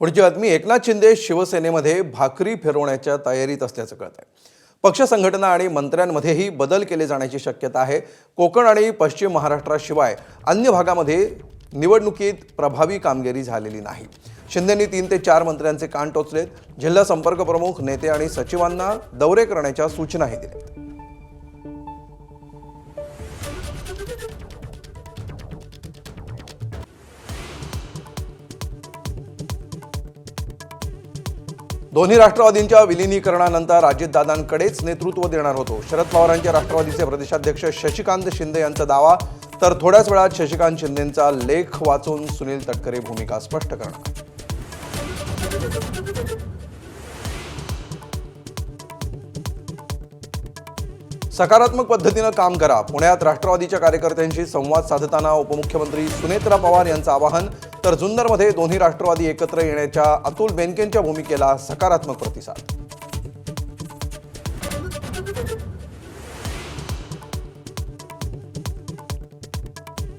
पुढची बातमी. एकनाथ शिंदे शिवसेनेमध्ये भाकरी फिरवण्याच्या तयारीत असल्याचं कळत आहे. पक्ष संघटना आणि मंत्र्यांमध्येही बदल केले जाण्याची शक्यता आहे. कोकण आणि पश्चिम महाराष्ट्राशिवाय अन्य भागामध्ये निवडणुकीत प्रभावी कामगिरी झालेली नाही. शिंदेंनी 3 ते 4 मंत्र्यांचे कान टोचलेत. जिल्हा संपर्क प्रमुख, नेते आणि सचिवांना दौरे करण्याच्या सूचनाही दिल्यात. दोन्ही राष्ट्रवादींच्या विलीनीकरणानंतर अजितदादांकडेच नेतृत्व देणार होतो. शरद पवारांच्या राष्ट्रवादीचे प्रदेशाध्यक्ष शशिकांत शिंदे यांचा दावा. तर थोड्याच वेळात शशिकांत शिंदेंचा लेख वाचून सुनील तटकरे भूमिका स्पष्ट करणार. सकारात्मक पद्धतीनं काम करा. पुण्यात राष्ट्रवादीच्या कार्यकर्त्यांशी संवाद साधताना उपमुख्यमंत्री सुनेत्रा पवार यांचं आवाहन. तर जुन्नरमध्ये दोन्ही राष्ट्रवादी एकत्र येण्याच्या अतुल बेनकेंच्या भूमिकेला सकारात्मक प्रतिसाद.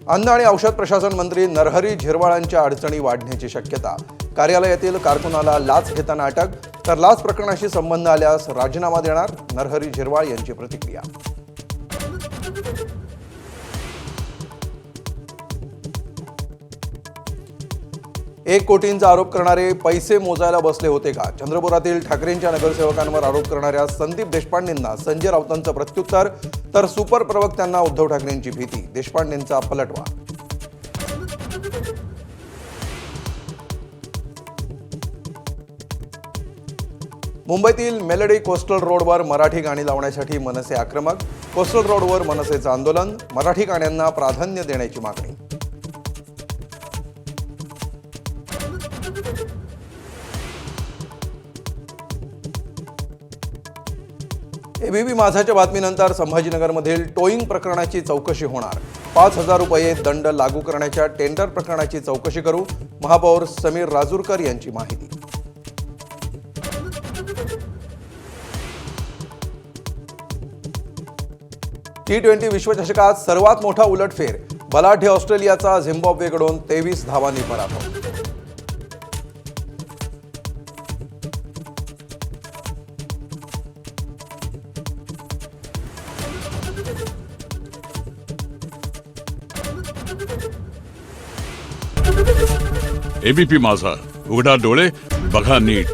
अन्न आणि औषध प्रशासन मंत्री नरहरी झिरवाळांच्या अडचणी वाढण्याची शक्यता. कार्यालयातील कारकुनाला लाच घेताना अटक. तर लाच प्रकरणाशी संबंध आल्यास राजीनामा देणार, नरहरी झिरवाळ यांची प्रतिक्रिया. 1 कोटींचा आरोप करणारे पैसे मोजायला बसले होते का? चंद्रपुरातील ठाकरेंच्या नगरसेवकांवर आरोप करणाऱ्या संदीप देशपांडेंना संजय राऊतांचं प्रत्युत्तर. तर सुपर प्रवक्त्यांना उद्धव ठाकरेंची भीती, देशपांडेंचा पलटवार. मुंबईतील मेलडी कोस्टल रोडवर मराठी गाणी लावण्यासाठी मनसे आक्रमक. कोस्टल रोडवर मनसेचं आंदोलन. मराठी गाण्यांना प्राधान्य देण्याची मागणी. एबीपी माझाच्या बातमीनंतर संभाजीनगरमधील टोईंग प्रकरणाची चौकशी होणार. 5,000 रुपये दंड लागू करण्याच्या टेंडर प्रकरणाची चौकशी करू, महापौर समीर राजूरकर यांची माहिती. T20 विश्वचषकात सर्वात मोठा उलटफेर. बलाढ्य ऑस्ट्रेलियाचा झिम्बाब्वेकडून 23 धावांनी पराभव. एबीपी माझा, उघडा डोळे बघा नीट.